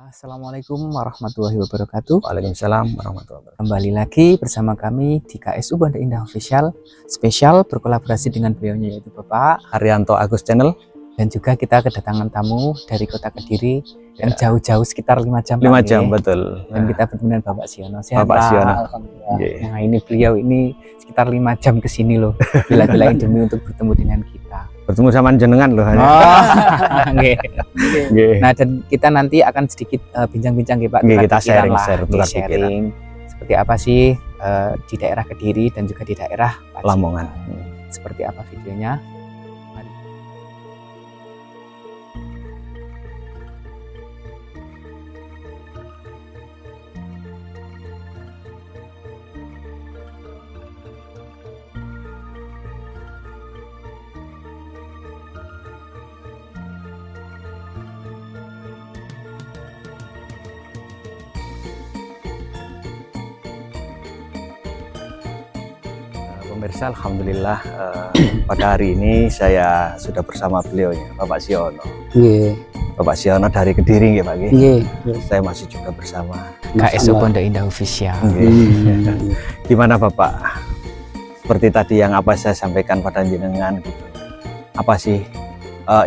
Assalamualaikum warahmatullahi wabarakatuh. Waalaikumsalam warahmatullahi wabarakatuh. Kembali lagi bersama kami di KSU Banda Indah Official, spesial berkolaborasi dengan beliaunya yaitu Bapak Haryanto Agus Channel. Dan juga kita kedatangan tamu dari kota Kediri yang jauh-jauh sekitar 5 jam. 5 jam betul. Dan kita bertemu dengan Bapak Siono. Sehat, Bapak Siono. Nah ini beliau ini sekitar 5 jam ke sini loh. Bila-bilain demi untuk bertemu dengan kita. Bertemu sama jenengan loh. Nah dan kita nanti akan sedikit bincang-bincang ya Pak. Kita sharing seperti apa sih di daerah Kediri dan juga di daerah Lamongan. Seperti apa videonya? Pemirsa, alhamdulillah pada hari ini saya sudah bersama beliaunya, Bapak Siono. Bapak Siono dari Kediri ya Pak. Saya masih juga bersama KSU Banda Indah Official. Gimana Bapak? Seperti tadi yang apa saya sampaikan pada jenengan gitu. Apa sih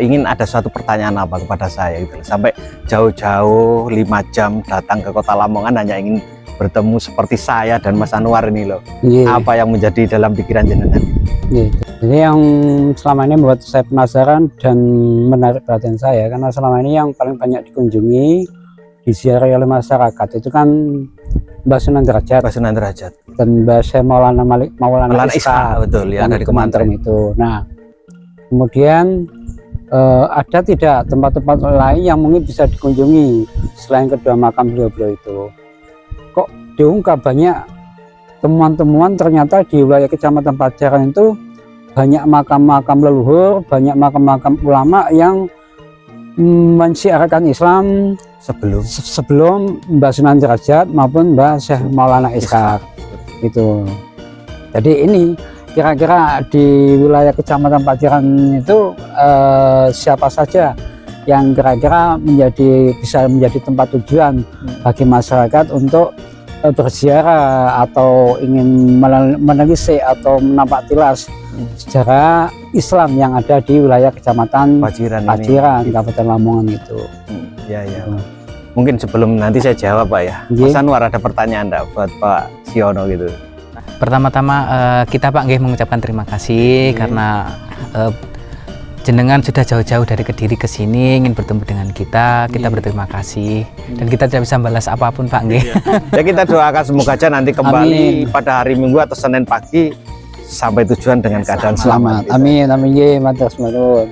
ingin ada suatu pertanyaan apa kepada saya gitu. Sampai jauh-jauh 5 jam datang ke Kota Lamongan hanya ingin bertemu seperti saya dan Mas Anwar ini loh. Apa yang menjadi dalam pikiran jenengan? Jadi yang selama ini membuat saya penasaran dan menarik perhatian saya, karena selama ini yang paling banyak dikunjungi, disiarai oleh masyarakat itu kan Mbah Sunan Derajat. Mbah Sunan Derajat. Dan Mbah Syekh Maulana Ishaq, betul ya, dari Kementerian itu. Nah, kemudian ada tidak tempat-tempat lain yang mungkin bisa dikunjungi selain kedua makam beliau-beliau itu? Kok diungkap banyak temuan-temuan ternyata di wilayah Kecamatan Pajaran itu banyak makam-makam leluhur, banyak makam-makam ulama yang mensyiarkan Islam sebelum Mbah Sunan Derajat maupun Mbah Syekh Maulana Ishaq itu. Jadi ini kira-kira di wilayah Kecamatan Pajaran itu siapa saja yang kira-kira bisa menjadi tempat tujuan bagi masyarakat untuk berziarah atau ingin menelisik atau menampak tilas sejarah Islam yang ada di wilayah Kecamatan Pajiran, Kabupaten Lamongan itu. Mungkin sebelum nanti saya jawab Pak ya, Mas Anwar ada pertanyaan enggak buat Pak Siono gitu? Pertama-tama kita Pak mengucapkan terima kasih karena jenengan sudah jauh-jauh dari Kediri ke sini ingin bertemu dengan kita berterima kasih dan kita tidak bisa balas apapun Pak Ya kita doakan semoga aja nanti kembali pada hari Minggu atau Senin pagi sampai tujuan dengan keadaan selamat. Amin amin matur nuwun.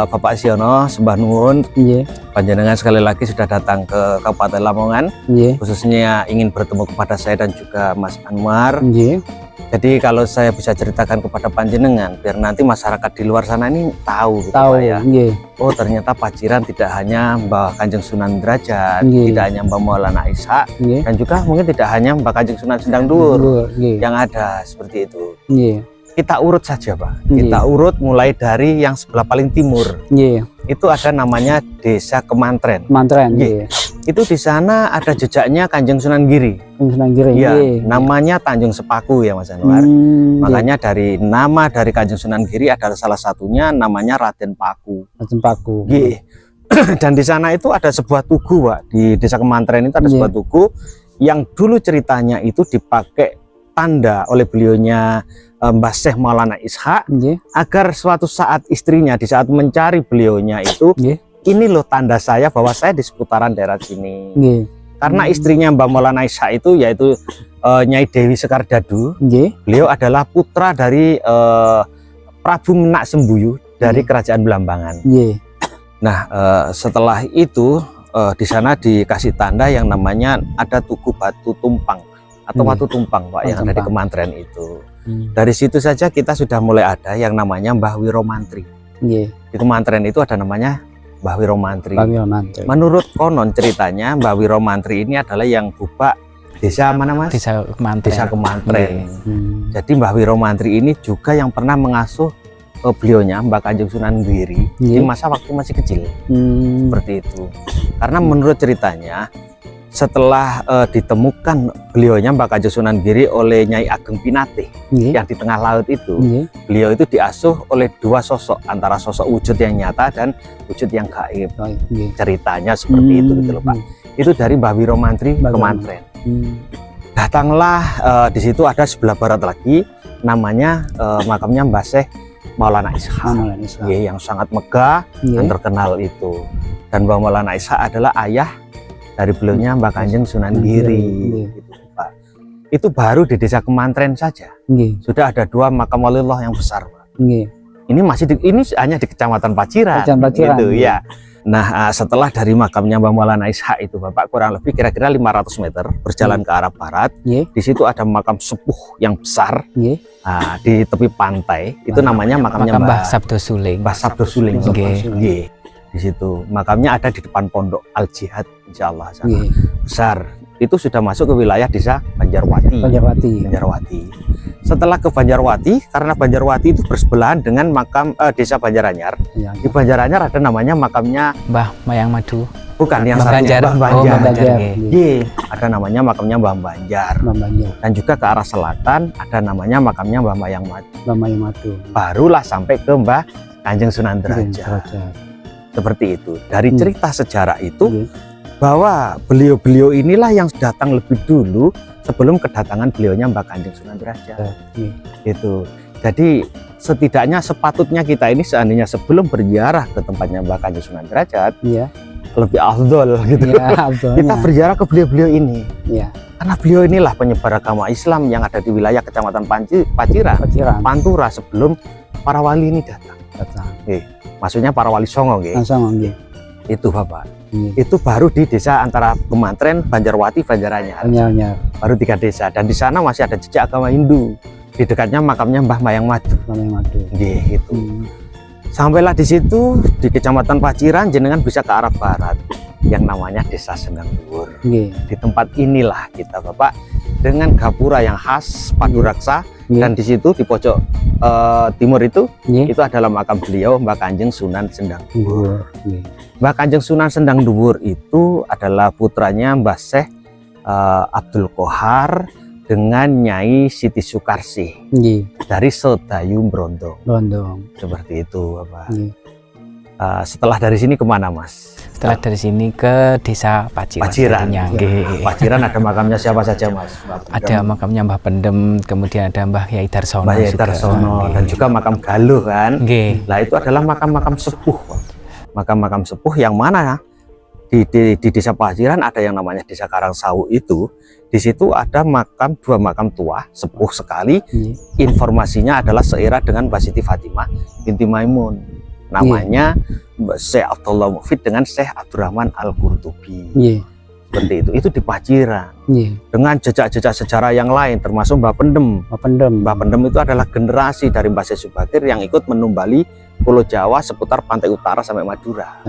Bapak Siono sembah nuwun. Panjenengan sekali lagi sudah datang ke Kabupaten Lamongan, khususnya ingin bertemu kepada saya dan juga Mas Anwar. Jadi kalau saya bisa ceritakan kepada panjenengan biar nanti masyarakat di luar sana ini tahu ya. Oh ternyata Paciran tidak hanya Mbah Kanjeng Sunan Derajat, tidak hanya Mbah Maulana Ishaq, dan juga mungkin tidak hanya Mbah Kanjeng Sunan Sendang Duhur yang ada seperti itu. Kita urut saja Pak. Kita urut mulai dari yang sebelah paling timur. Itu ada namanya Desa Kemantren. Itu di sana ada jejaknya Kanjeng Sunan Giri. Namanya Tanjung Sepaku ya Mas Anwar. Makanya dari nama dari Kanjeng Sunan Giri adalah salah satunya namanya Raden Paku. Dan di sana itu ada sebuah tugu Pak. Di Desa Kemantren itu ada sebuah tugu yang dulu ceritanya itu dipakai tanda oleh beliaunya Mbah Syekh Maulana Ishaq agar suatu saat istrinya di saat mencari beliaunya itu ini loh tanda saya bahwa saya di seputaran daerah sini. Karena istrinya Mbah Maulana Ishaq itu yaitu Nyai Dewi Sekardadu. Beliau adalah putra dari Prabu Menak Sembuyu dari Kerajaan Belambangan. Nah setelah itu di sana dikasih tanda yang namanya ada Tugu Batu Tumpang atau Watu Tumpang Pak yang ada di Kemantren itu. Dari situ saja kita sudah mulai ada yang namanya Mbah Wiromantri. Di Kemantren itu ada namanya Mbah Wiromantri. Menurut konon ceritanya Mbah Wiromantri ini adalah yang bubak desa mana Mas? Desa Kemantren. Jadi Mbah Wiromantri ini juga yang pernah mengasuh beliaunya Mbah Kanjeng Sunan Giri di masa waktu masih kecil. Seperti itu. Karena menurut ceritanya setelah ditemukan beliaunya Mbah Kanjeng Sunan Giri oleh Nyai Ageng Pinate yang di tengah laut itu, beliau itu diasuh oleh dua sosok, antara sosok wujud yang nyata dan wujud yang gaib. Ceritanya seperti itu gitu loh Pak. Itu dari Mbah Wiro Mantri Kemantren. Datanglah di situ ada sebelah barat lagi namanya makamnya Mbah Syekh Maulana Ishak, yang sangat megah dan terkenal itu. Dan Mbah Maulana Ishak adalah ayah dari beliaunya Mbah Kanjeng Sunan Giri. Gitu, Pak. Itu baru di desa Kemantren saja sudah ada 2 makam waliullah yang besar, Pak. Ini masih ini hanya di Kecamatan Paciran, gitu ya. Nah, setelah dari makamnya Mbah Maulana Ishak itu Bapak, kurang lebih kira-kira 500 meter berjalan ke arah barat. Di situ ada makam sepuh yang besar. Nah, di tepi pantai itu namanya makamnya Mbah Sabdo Suling. Mbah Sabdo Suling. Di situ makamnya ada di depan Pondok Al Jihad, insya Allah sangat besar. Itu sudah masuk ke wilayah desa Banjarwati. Setelah ke Banjarwati, karena Banjarwati itu bersebelahan dengan makam desa Banjaranyar. Di Banjaranyar ada namanya makamnya Mbah Mayang Madu. Bukan yang Banjar. Banjar. Ada namanya makamnya Mbah Banjar. Dan juga ke arah selatan ada namanya makamnya Mbah Mayang Madu. Barulah sampai ke Mbah Kanjeng Sunan Derajat. Seperti itu. Dari cerita sejarah itu bahwa beliau-beliau inilah yang datang lebih dulu sebelum kedatangan beliaunya Mbah Kanjeng Sunan Derajat. Itu. Jadi setidaknya sepatutnya kita ini seandainya sebelum berziarah ke tempatnya Mbah Kanjeng Sunan Derajat, lebih afdol gitu. Kita berziarah ke beliau-beliau ini. Karena beliau inilah penyebar agama Islam yang ada di wilayah Kecamatan Paciran, Pantura sebelum para wali ini datang. Maksudnya para wali Songo, itu Bapak. Itu baru di desa antara Kemantren, Banjarwati, Banjaranyar. Baru 3 desa, dan di sana masih ada jejak agama Hindu. Di dekatnya makamnya Mbah Mayang Madu. Gitu. Sampailah di situ di Kecamatan Paciran, jenengan bisa ke arah barat yang namanya Desa Sendang Dhuwur. Di tempat inilah kita Bapak dengan gapura yang khas Paduraksa. Dan di situ di pojok timur itu adalah makam beliau Mbah Kanjeng Sunan Sendang Dhuwur. Mbah Kanjeng Sunan Sendang Dhuwur itu adalah putranya Mbah Syekh Abdul Kohar dengan Nyai Siti Sukarsih dari Sedayu Brondong. Seperti itu Bapak. Setelah dari sini kemana Mas? Setelah dari sini ke desa Paciran. Paciran ada makamnya siapa saja Mas? Ada makamnya Mbah Pendem, kemudian ada Mbah Yai Darsono. Dan juga makam Galuh kan. Nah itu adalah makam-makam sepuh. Makam-makam sepuh yang mana di desa Paciran ada yang namanya Desa Karangsawu itu. Di situ ada makam 2 makam tua sepuh sekali. Informasinya adalah seira dengan Mbah Siti Fatimah binti Maimun. Namanya Syekh Abdullah Mufid dengan Syekh Abdurrahman Al-Qurtubi. Seperti itu di Paciran. Dengan jejak-jejak sejarah yang lain termasuk Mbah Pendem. Mbah Pendem itu adalah generasi dari Mbah Syekh Subakir yang ikut menumbali Pulau Jawa seputar pantai utara sampai Madura.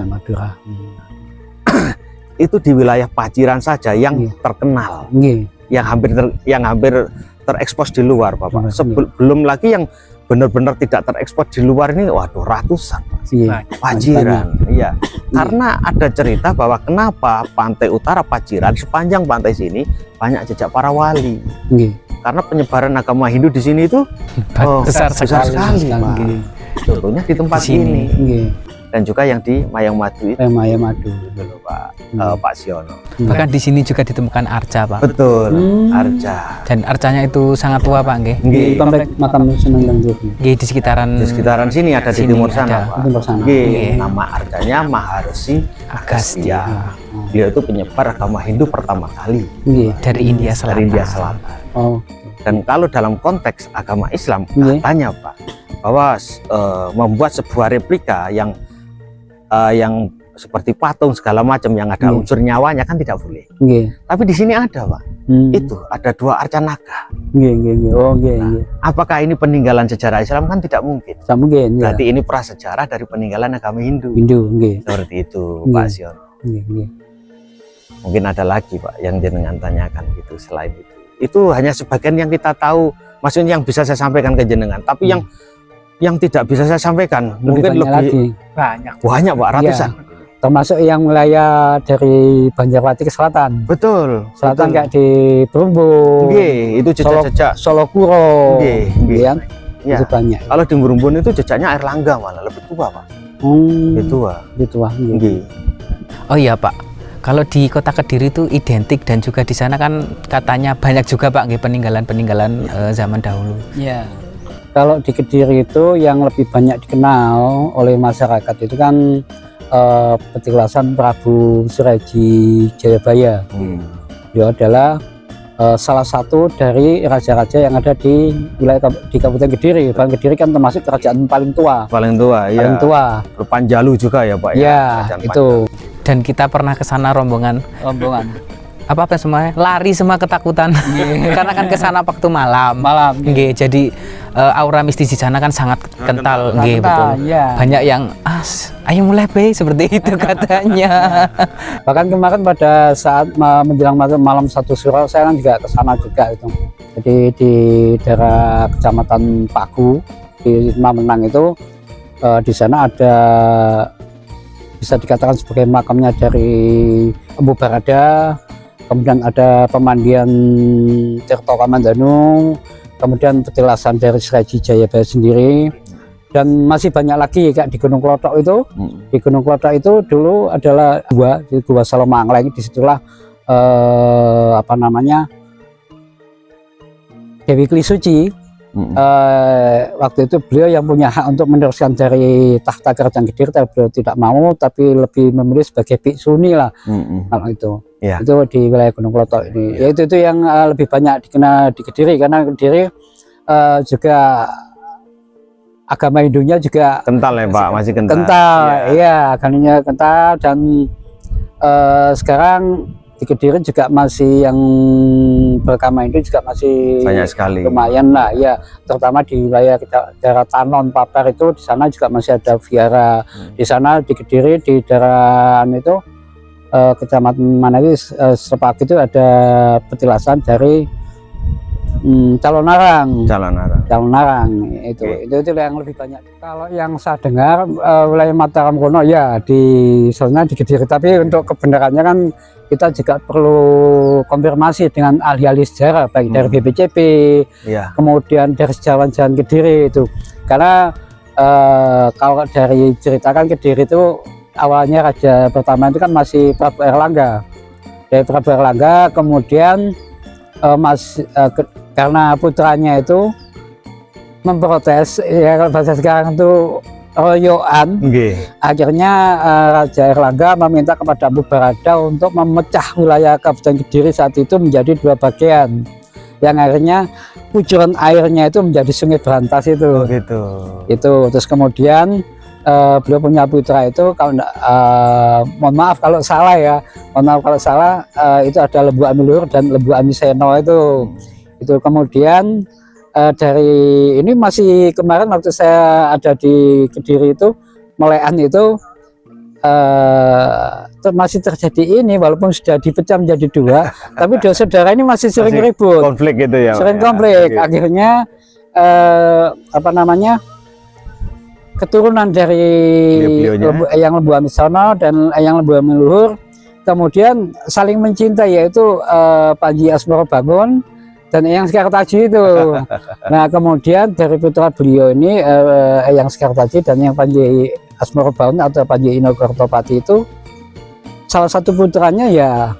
Itu di wilayah Paciran saja yang terkenal. Yang hampir terekspos di luar Bapak. Belum lagi yang benar-benar tidak terekspor di luar ini, waduh ratusan Paciran. Karena ada cerita bahwa kenapa pantai utara Paciran sepanjang pantai sini banyak jejak para wali. Karena penyebaran agama Hindu di sini itu besar sekali. Contohnya di tempat ini. Dan juga yang di Mayang Madu itu. Mayang Madu dulu Pak Siono. Bahkan di sini juga ditemukan arca Pak. Betul, arca. Dan arcanya itu sangat tua Pak, Komplek makam Sunan Dhuwur. Di sekitaran sini ada di timur sana Pak. Nama arcanya Maharsi Agastya. Dia itu penyebar agama Hindu pertama kali dari India Selatan. Dan kalau dalam konteks agama Islam katanya Pak bahwa membuat sebuah replika yang seperti patung segala macam yang ada unsur nyawanya kan tidak boleh. Tapi di sini ada Pak. Itu ada 2 arca naga. Apakah ini peninggalan sejarah Islam? Kan tidak mungkin. Berarti ini prasejarah dari peninggalan agama Hindu. Seperti itu Pak Siono. Mungkin ada lagi Pak yang jenengan tanyakan gitu selain itu. Itu hanya sebagian yang kita tahu, maksudnya yang bisa saya sampaikan ke jenengan. Tapi yang yang tidak bisa saya sampaikan. Mungkin lagi. Banyak Pak, ratusan. Ya, termasuk yang wilayah dari Banjarwati ke selatan. Betul. Selatan kayak di Brumbung. Itu jejak-jejak Solokuro. Ya. Itu banyak. Kalau di Brumbung itu jejaknya Air Langga malah lebih tua Pak. Lebih tua. Oh iya Pak, kalau di Kota Kediri itu identik dan juga di sana kan katanya banyak juga Pak peninggalan-peninggalan zaman dahulu. Iya. Kalau di Kediri itu yang lebih banyak dikenal oleh masyarakat itu kan petilasan Prabu Suraji Jayabaya. Dia adalah salah satu dari raja-raja yang ada di wilayah di Kabupaten Kediri. Kabupaten Kediri kan termasuk kerajaan paling tua. Paling tua. Panjalu juga ya Pak ya. Itu. Dan kita pernah ke sana rombongan. Apa semuanya lari semua ketakutan karena kan ke sana waktu malam. Jadi aura mistis di sana kan sangat kental, betul. Ya. Banyak yang ayo mulai be seperti itu katanya. Bahkan kemarin pada saat menjelang malam 1 Suro saya kan juga ke sana juga itu. Jadi di daerah Kecamatan Pagu di Mamenang itu di sana ada bisa dikatakan sebagai makamnya dari Empu Barada. Kemudian ada pemandian Tirto Kamandanu, kemudian petilasan dari Suraji Jayabaya sendiri, dan masih banyak lagi kayak di Gunung Klothok itu. Di Gunung Klothok itu dulu adalah gua Salomangleng. Disitulah Dewi Klisuci. Waktu itu beliau yang punya hak untuk meneruskan dari tahta Kerajaan Kediri, tapi beliau tidak mau, tapi lebih memilih sebagai biksuni lah. Kalau itu di wilayah Gunung Klothok ini. Ya itu yang lebih banyak dikenal di Kediri, karena Kediri juga agama Hindunya juga kental ya Pak, masih kental. Agamanya kental, dan sekarang di Kediri juga masih yang beragama Hindu juga masih banyak sekali, lumayan lah ya, terutama di wilayah daerah Tanon Papar itu. Di sana juga masih ada vihara. Di sana di Kediri di daerah itu kecamatan mana itu Serpaki itu ada petilasan dari calon narang itu yang lebih banyak. Kalau yang saya dengar wilayah Mataram Kuno ya di sana di Kediri, tapi untuk kebenarannya kan kita juga perlu konfirmasi dengan ahli-ahli sejarah baik dari BPCP, kemudian dari sejarawan Kediri itu, karena kalau dari ceritakan Kediri itu awalnya raja pertama itu kan masih Prabu Erlangga. Dari Prabu Erlangga kemudian karena putranya itu memprotes, ya kalau bahasa sekarang itu royoan, akhirnya Raja Erlangga meminta kepada Empu Barada untuk memecah wilayah Kabupaten Kediri saat itu menjadi 2 bagian, yang akhirnya kucuran airnya itu menjadi Sungai Berantas itu. Itu terus kemudian beliau punya putra itu, kalau mohon maaf kalau salah ya, itu ada Lembu Amilur dan Lembu Amiseno itu kemudian dari ini masih kemarin waktu saya ada di Kediri itu Melean itu masih terjadi ini, walaupun sudah dipecah menjadi 2 tapi 2 saudara ini masih sering ribut, konflik gitu ya, konflik. Akhirnya keturunan dari yang Lembu Amiseno dan yang Lembu Amilur kemudian saling mencintai, yaitu Panji Asmorobangun dan Eyang Sekartaji itu. Nah kemudian dari putra beliau ini Eyang Sekartaji dan yang Panji Asmorobangun atau Panji Inogartopati itu, salah satu putranya ya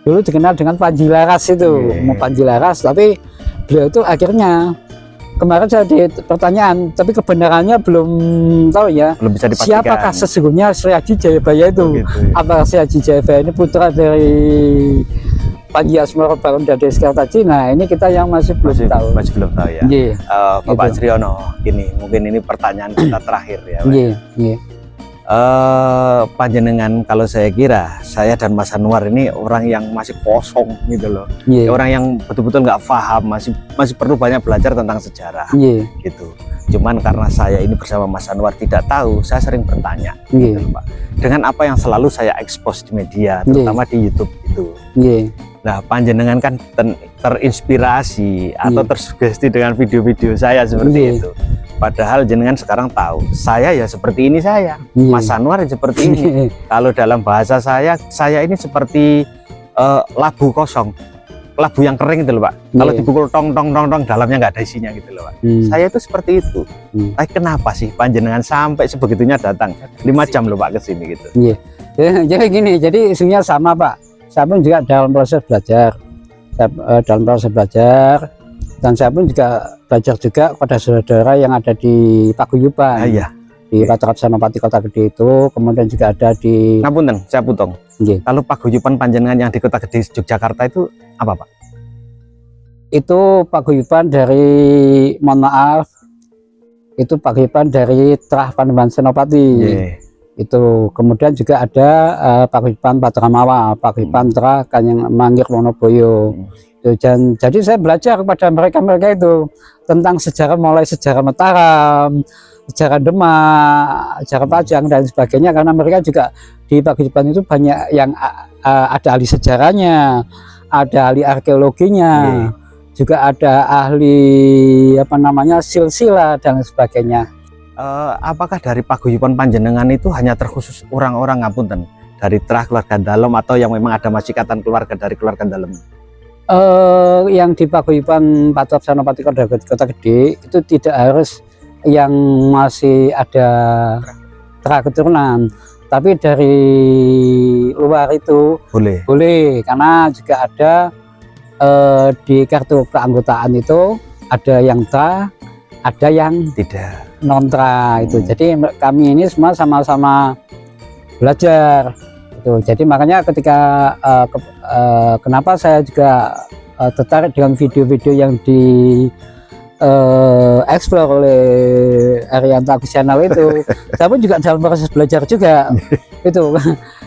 dulu dikenal dengan Panji Laras itu, Panji Laras, tapi beliau itu akhirnya kemarin saya di pertanyaan, tapi kebenarannya belum tahu ya, belum bisa dipastikan siapakah sesungguhnya Suraji Jayabaya itu. Apakah Suraji Jayabaya ini putra dari Panji Asmorobangun dan Dewi Sekartaji? Nah ini kita yang masih belum tahu ya. Bapak Sriono, mungkin ini pertanyaan kita terakhir ya. Panjenengan, kalau saya kira saya dan Mas Anwar ini orang yang masih kosong gitu loh, orang yang betul-betul nggak paham, masih perlu banyak belajar tentang sejarah gitu. Cuman karena saya ini bersama Mas Anwar tidak tahu, saya sering bertanya gitu loh, Pak, dengan apa yang selalu saya expose di media, terutama di YouTube itu. Nah panjenengan kan terinspirasi atau tersugesti dengan video-video saya seperti itu. Padahal jenengan sekarang tahu, saya ya seperti ini saya, Mas Anwar ya seperti ini. Kalau dalam bahasa saya ini seperti labu kosong, labu yang kering gitu loh Pak. Kalau dipukul tong tong tong tong, dalamnya nggak ada isinya gitu loh Pak. Saya itu seperti itu. Tapi kenapa sih panjenengan sampai sebegitunya datang 5 jam loh Pak ke sini gitu? Jadi gini, jadi isunya sama Pak. Saya pun juga dalam proses belajar, dan saya pun juga belajar juga pada saudara yang ada di Paguyuban, di Patrap Senopati Kota Gede itu, kemudian juga ada di. Ngapunten, saya potong. Kalau Paguyuban panjenengan yang di Kota Gede Yogyakarta itu apa Pak? Itu Paguyuban dari, mohon maaf, itu Paguyuban dari Trah Panembahan Senopati. Itu kemudian juga ada Paguyuban Patramawa, Paguyuban Trah Kanyang Mangir Wonoboyo. Dan jadi saya belajar kepada mereka itu tentang sejarah, mulai sejarah Mataram, sejarah Demak, sejarah Pajang dan sebagainya, karena mereka juga di Paguyuban itu banyak yang ada ahli sejarahnya, ada ahli arkeologinya, juga ada ahli silsilah dan sebagainya. Apakah dari Paguyuban panjenengan itu hanya terkhusus orang-orang ngapunten dari Trah keluarga dalam, atau yang memang ada masikatan keluarga dari keluarga dalam? Yang di Paguyuban Patrap Senopati Kota Gede itu tidak harus yang masih ada Trah keturunan, tapi dari luar itu boleh, karena juga ada di kartu keanggotaan itu ada yang Trah, ada yang tidak non Trah itu. Jadi kami ini semua sama-sama belajar. Jadi makanya ketika kenapa saya juga tertarik dengan video-video yang di explore oleh Arianto Agus Channel itu, saya pun juga dalam proses belajar juga. Itu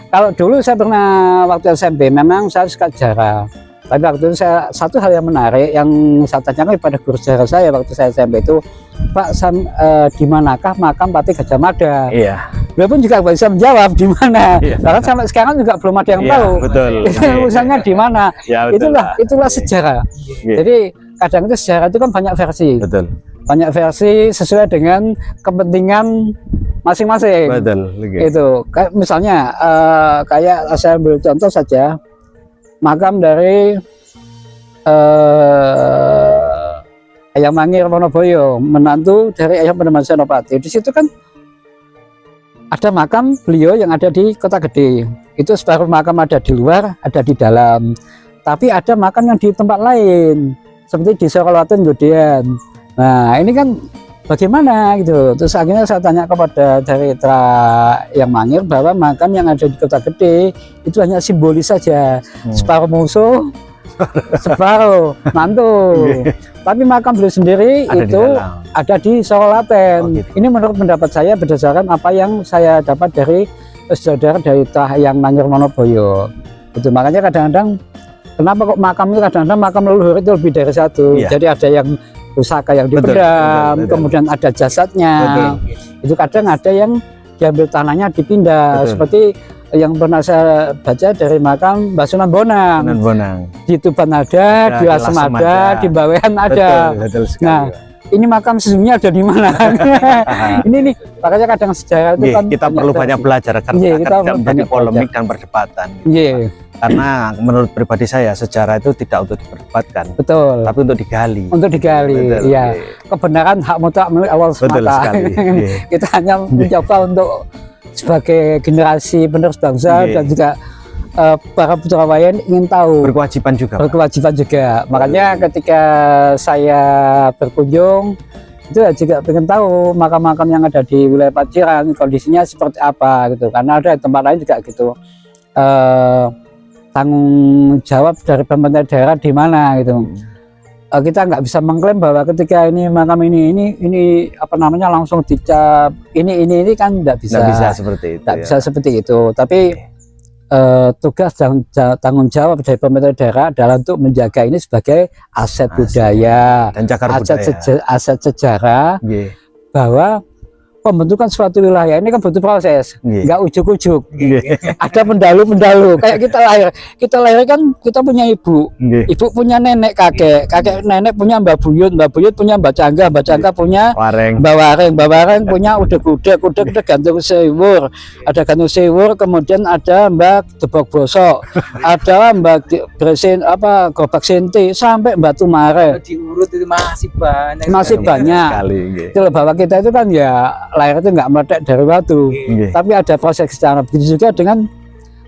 kalau dulu saya pernah waktu SMP memang saya suka sejarah, tapi waktu itu satu hal yang menarik yang saya tanyakan kepada guru sejarah saya waktu saya SMP itu, Pak, di manakah makam Patih Gajah Mada? Beliau pun juga bisa menjawab di mana. Karena sampai sekarang juga belum ada yang tahu. Betul. Misalnya di mana? Itulah sejarah. Jadi kadang itu sejarah itu kan banyak versi. Banyak versi sesuai dengan kepentingan masing-masing. Itu misalnya kayak saya ambil contoh saja, makam dari Eyang Mangir Wonoboyo, menantu dari Eyang Panembahan Senopati. Di situ kan ada makam beliau yang ada di Kota Gede. Itu separuh makam ada di luar, ada di dalam. Tapi ada makam yang di tempat lain, seperti di Sorowatun Godean. Nah, ini kan bagaimana gitu. Terus akhirnya saya tanya kepada dari Eyang Mangir bahwa makam yang ada di Kota Gede itu hanya simbolis saja. Separuh musuh, separuh mantu. Tapi makam beliau sendiri ada di Sorowatun. Ini menurut pendapat saya berdasarkan apa yang saya dapat dari saudara dari Trah Eyang Mangir Wonoboyo. Itu makanya kadang-kadang kenapa kok makam itu kadang-kadang makam leluhur itu lebih dari satu. Jadi ada yang pusaka yang dipendam, kemudian ada jasadnya. Itu kadang ada yang diambil tanahnya dipindah, seperti yang pernah saya baca dari makam Mbah Sunan Bonang. Di Tuban ada, di Lasem ada, di Bawean ada. Nah, ini makam sesungguhnya ada di mana? ini nih, makanya kadang sejarah itu kan kita perlu banyak belajar karena tidak menjadi polemik dan perdebatan. Karena menurut pribadi saya sejarah itu tidak untuk diperdebatkan, tapi untuk digali. Kebenaran hak mutlak milik Allah semata. Kita hanya mencoba untuk sebagai generasi penerus bangsa dan juga para putra wayan ingin tahu, berkewajiban juga. Makanya ketika saya berkunjung itu juga ingin tahu makam-makam yang ada di wilayah Paciran kondisinya seperti apa gitu, karena ada tempat lain juga gitu. Tanggung jawab dari pemerintah daerah di mana gitu. Kita nggak bisa mengklaim bahwa ketika ini makam ini apa namanya langsung dicap ini kan nggak bisa seperti itu. Tapi tugas dan tanggung jawab dari pemerintah daerah adalah untuk menjaga ini sebagai aset budaya dan aset sejarah, bahwa pembentukan suatu wilayah ini kan butuh proses, nggak ujuk-ujuk. Ada pendalu-pendalu. Kayak kita lahir kan kita punya ibu, ibu punya nenek, kakek nenek punya mbak buyut punya mbak cangga punya mbak wareng punya udek gantung sewur, ada gantung sewur, kemudian ada mbak debok bosok, ada mbak beresin gobak sente sampai mbak tumare. Diurut itu masih banyak. Itu bahwa kita itu kan ya lahir itu nggak meledak dari batu, tapi ada proses secara. Begitu juga dengan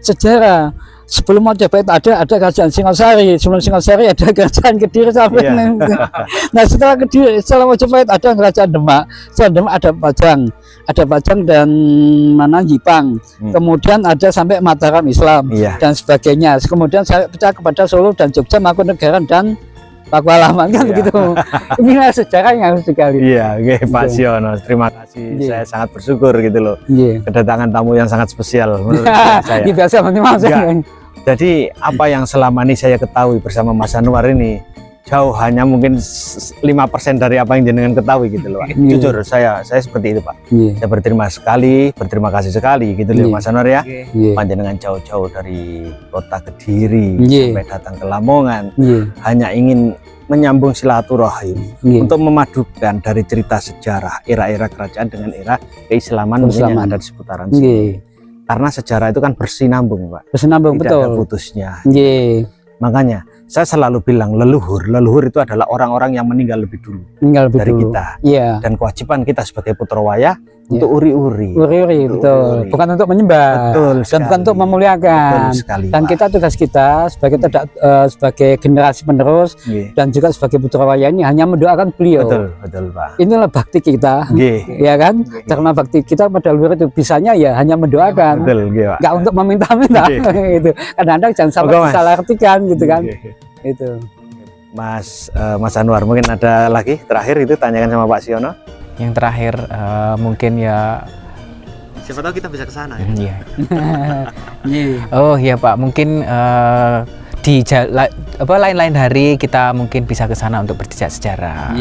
sejarah. Sebelum Majapahit ada kerajaan Singosari, sebelum Singosari ada kerajaan Kediri sampai nah setelah Kediri, setelah Majapahit ada kerajaan Demak, setelah Demak ada Pajang dan mana Jipang, kemudian ada sampai Mataram Islam dan sebagainya, kemudian saya pecah kepada Solo dan Jogja, Mangkunegaran dan Pakualaman kan begitu. Inilah sejarah yang harus digali. Iya, Pak Siono, terima kasih. Saya sangat bersyukur gitu loh. Kedatangan tamu yang sangat spesial menurut saya. Biasa Jadi apa yang selama ini saya ketahui bersama Mas Anwar ini jauh hanya mungkin 5% dari apa yang jenengan ketahui gitu loh, Pak. Jujur saya seperti itu, Pak. Saya berterima kasih sekali gitu loh, Mas Anwar ya. Panjenengan jauh-jauh dari kota Kediri sampai datang ke Lamongan hanya ingin menyambung silaturahim untuk memadukan dari cerita sejarah era-era kerajaan dengan era keislaman yang ada di seputaran sini. Karena sejarah itu kan bersinambung, Pak. Bersinambung, tidak betul. ada putusnya. Makanya saya selalu bilang leluhur itu adalah orang-orang yang meninggal lebih dulu dari kita. Dan kewajiban kita sebagai putra wayah untuk uri-uri, betul. Bukan untuk menyembah, dan bukan untuk memuliakan. Dan kita tugas kita sebagai generasi penerus dan juga sebagai putra wayah ini hanya mendoakan beliau. Betul, Pak. Inilah bakti kita, ya kan? Karena bakti kita pada leluhur itu bisanya ya hanya mendoakan, nggak untuk meminta-minta. Itu kadang-kadang jangan sampai disalahartikan gitu kan. Itu Mas Anwar, mungkin ada lagi terakhir itu tanyakan sama Pak Siono. Yang terakhir mungkin ya siapa tahu kita bisa ke sana. Oh iya Pak, mungkin di lain-lain hari kita mungkin bisa ke sana untuk berjejak sejarah.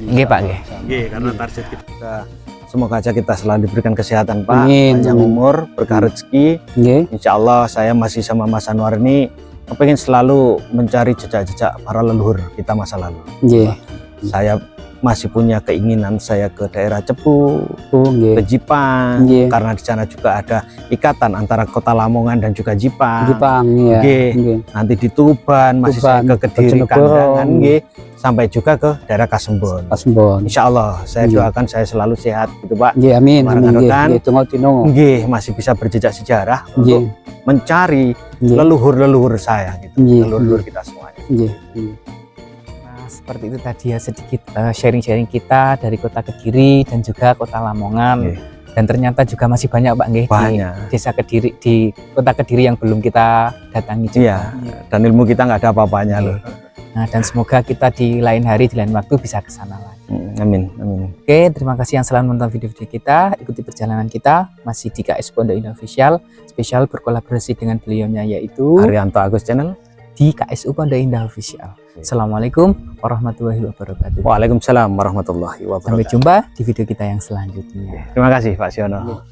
Pak. Karena target kita semoga aja kita selalu diberikan kesehatan, Pak, panjang umur, berkah rezeki. Insya Allah saya masih sama Mas Anwar ini pengen selalu mencari jejak-jejak para leluhur kita masa lalu. Saya masih punya keinginan saya ke daerah Cepu, ke Jipang, karena di sana juga ada ikatan antara kota Lamongan dan juga Jipang. Nanti di Tuban, masih saya ke Kediri, Kandangan, sampai juga ke daerah Kasembon. Insya Allah saya doakan saya selalu sehat gitu, Pak. Amin. Masih bisa berjejak sejarah untuk mencari leluhur-leluhur saya gitu, leluhur kita semuanya. Seperti itu tadi ya sedikit sharing-sharing kita dari kota Kediri dan juga kota Lamongan. Dan ternyata juga masih banyak, Pak, di desa Kediri, di kota Kediri yang belum kita datangi juga. Dan ilmu kita nggak ada apa-apanya loh. Nah, dan semoga kita di lain hari, di lain waktu bisa ke sana lagi. Amin. Oke, terima kasih yang selalu menonton video-video kita. Ikuti perjalanan kita masih di KS Pondok Indah Official, spesial berkolaborasi dengan beliaunya yaitu Haryanto Agus Channel di KSU Pondok Indah Official. Assalamualaikum warahmatullahi wabarakatuh. Waalaikumsalam warahmatullahi wabarakatuh. Sampai jumpa di video kita yang selanjutnya. Terima kasih Pak Siono.